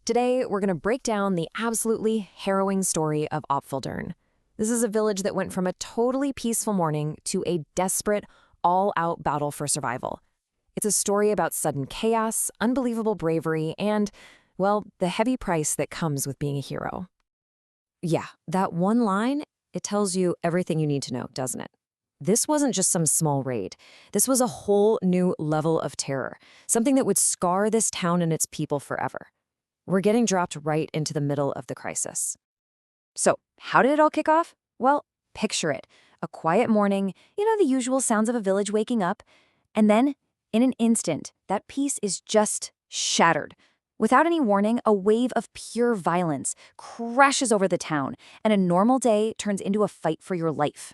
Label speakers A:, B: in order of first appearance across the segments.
A: Today, we're going to break down the absolutely harrowing story of Apfeldern. This is a village that went from a totally peaceful morning to a desperate, all-out battle for survival. It's a story about sudden chaos, unbelievable bravery, and, well, the heavy price that comes with being a hero. Yeah, that one line, it tells you everything you need to know, doesn't it? This wasn't just some small raid. This was a whole new level of terror, something that would scar this town and its people forever. We're getting dropped right into the middle of the crisis. So, how did it all kick off? Well, picture it. A quiet morning, the usual sounds of a village waking up, and then, in an instant, that peace is just shattered. Without any warning, a wave of pure violence crashes over the town, and a normal day turns into a fight for your life.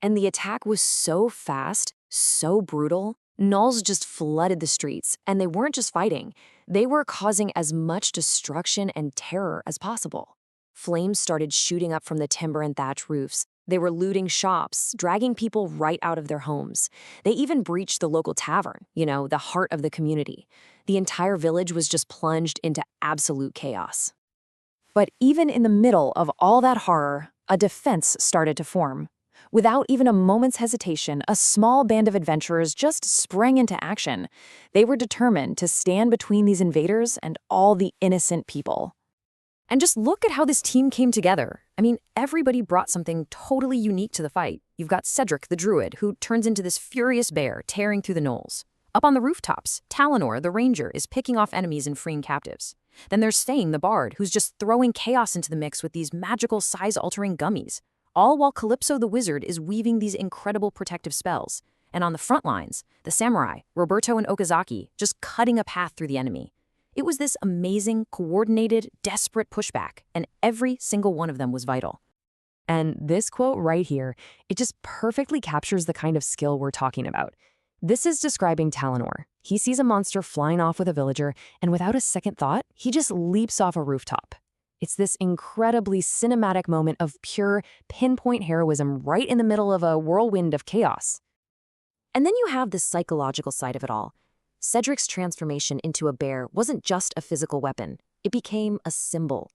A: And the attack was so fast, so brutal, gnolls just flooded the streets, and they weren't just fighting. They were causing as much destruction and terror as possible. Flames started shooting up from the timber and thatch roofs. They were looting shops, dragging people right out of their homes. They even breached the local tavern, the heart of the community. The entire village was just plunged into absolute chaos. But even in the middle of all that horror, a defense started to form. Without even a moment's hesitation, a small band of adventurers just sprang into action. They were determined to stand between these invaders and all the innocent people. And just look at how this team came together. Everybody brought something totally unique to the fight. You've got Cedric the Druid, who turns into this furious bear tearing through the knolls. Up on the rooftops, Talinor, the ranger, is picking off enemies and freeing captives. Then there's Stain, the bard, who's just throwing chaos into the mix with these magical size-altering gummies. All while Calypso the wizard is weaving these incredible protective spells. And on the front lines, the samurai, Roberto and Okazaki, just cutting a path through the enemy. It was this amazing, coordinated, desperate pushback, and every single one of them was vital. And this quote right here, it just perfectly captures the kind of skill we're talking about. This is describing Talinor. He sees a monster flying off with a villager, and without a second thought, he just leaps off a rooftop. It's this incredibly cinematic moment of pure, pinpoint heroism right in the middle of a whirlwind of chaos. And then you have the psychological side of it all. Cedric's transformation into a bear wasn't just a physical weapon. It became a symbol.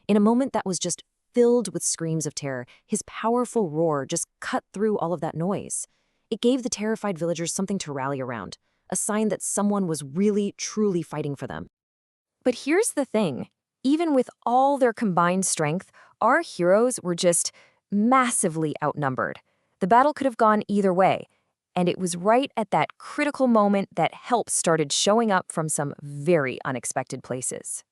A: In a moment that was just filled with screams of terror, his powerful roar just cut through all of that noise. It gave the terrified villagers something to rally around, a sign that someone was really, truly fighting for them. But here's the thing. Even with all their combined strength, our heroes were just massively outnumbered. The battle could have gone either way, and it was right at that critical moment that help started showing up from some very unexpected places.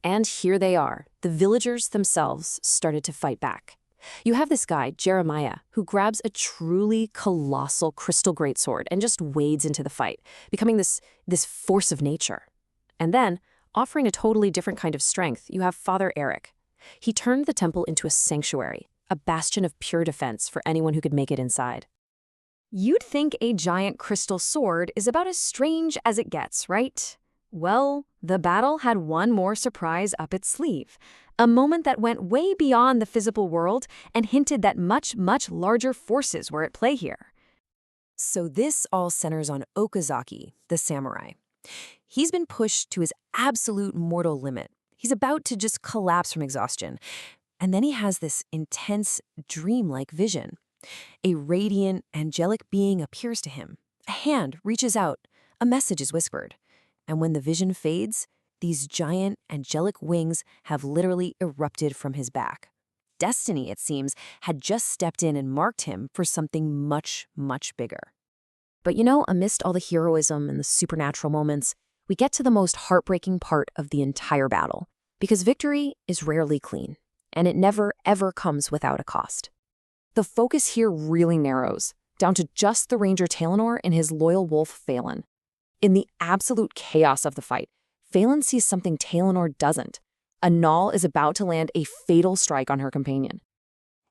A: And here they are. The villagers themselves started to fight back. You have this guy, Jeremiah, who grabs a truly colossal crystal greatsword and just wades into the fight, becoming this force of nature. And then, offering a totally different kind of strength, you have Father Eric. He turned the temple into a sanctuary, a bastion of pure defense for anyone who could make it inside. You'd think a giant crystal sword is about as strange as it gets, right? Well, the battle had one more surprise up its sleeve, a moment that went way beyond the physical world and hinted that much, much larger forces were at play here. So this all centers on Okazaki, the samurai. He's been pushed to his absolute mortal limit. He's about to just collapse from exhaustion. And then he has this intense, dreamlike vision. A radiant, angelic being appears to him. A hand reaches out. A message is whispered. And when the vision fades, these giant, angelic wings have literally erupted from his back. Destiny, it seems, had just stepped in and marked him for something much, much bigger. But amidst all the heroism and the supernatural moments, we get to the most heartbreaking part of the entire battle, because victory is rarely clean, and it never, ever comes without a cost. The focus here really narrows, down to just the ranger Talinor and his loyal wolf Phelan. In the absolute chaos of the fight, Phelan sees something Talinor doesn't. A gnoll is about to land a fatal strike on her companion.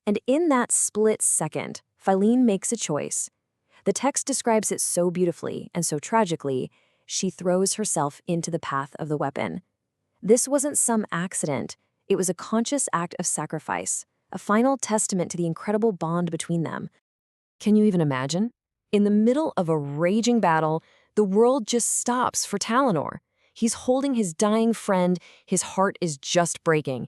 A: And in that split second, Phelan makes a choice. The text describes it so beautifully and so tragically, she throws herself into the path of the weapon. This wasn't some accident. It was a conscious act of sacrifice, a final testament to the incredible bond between them. Can you even imagine? In the middle of a raging battle, the world just stops for Talinor. He's holding his dying friend, his heart is just breaking.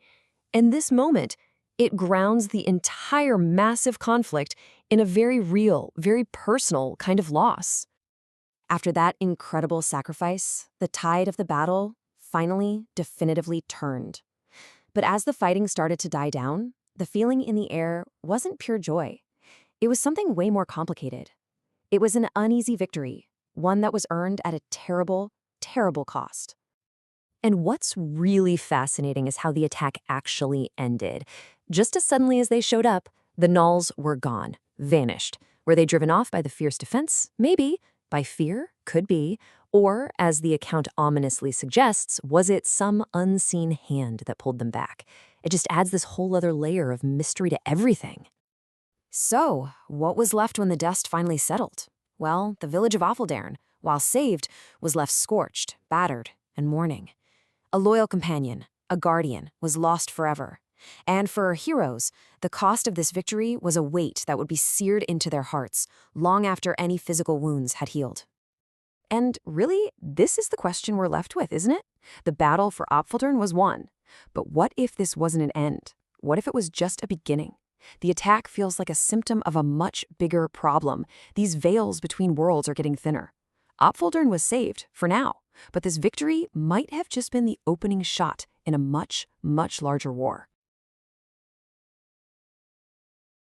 A: And this moment, it grounds the entire massive conflict in a very real, very personal kind of loss. After that incredible sacrifice, the tide of the battle finally, definitively turned. But as the fighting started to die down, the feeling in the air wasn't pure joy. It was something way more complicated. It was an uneasy victory, one that was earned at a terrible, terrible cost. And what's really fascinating is how the attack actually ended. Just as suddenly as they showed up, the Gnolls were gone, vanished. Were they driven off by the fierce defense? Maybe. By fear? Could be. Or, as the account ominously suggests, was it some unseen hand that pulled them back? It just adds this whole other layer of mystery to everything. So, what was left when the dust finally settled? Well, the village of Apfeldern, while saved, was left scorched, battered, and mourning. A loyal companion, a guardian, was lost forever. And for our heroes, the cost of this victory was a weight that would be seared into their hearts long after any physical wounds had healed. And really, this is the question we're left with, isn't it? The battle for Apfeldern was won. But what if this wasn't an end? What if it was just a beginning? The attack feels like a symptom of a much bigger problem. These veils between worlds are getting thinner. Apfeldern was saved, for now, but this victory might have just been the opening shot in a much, much larger war.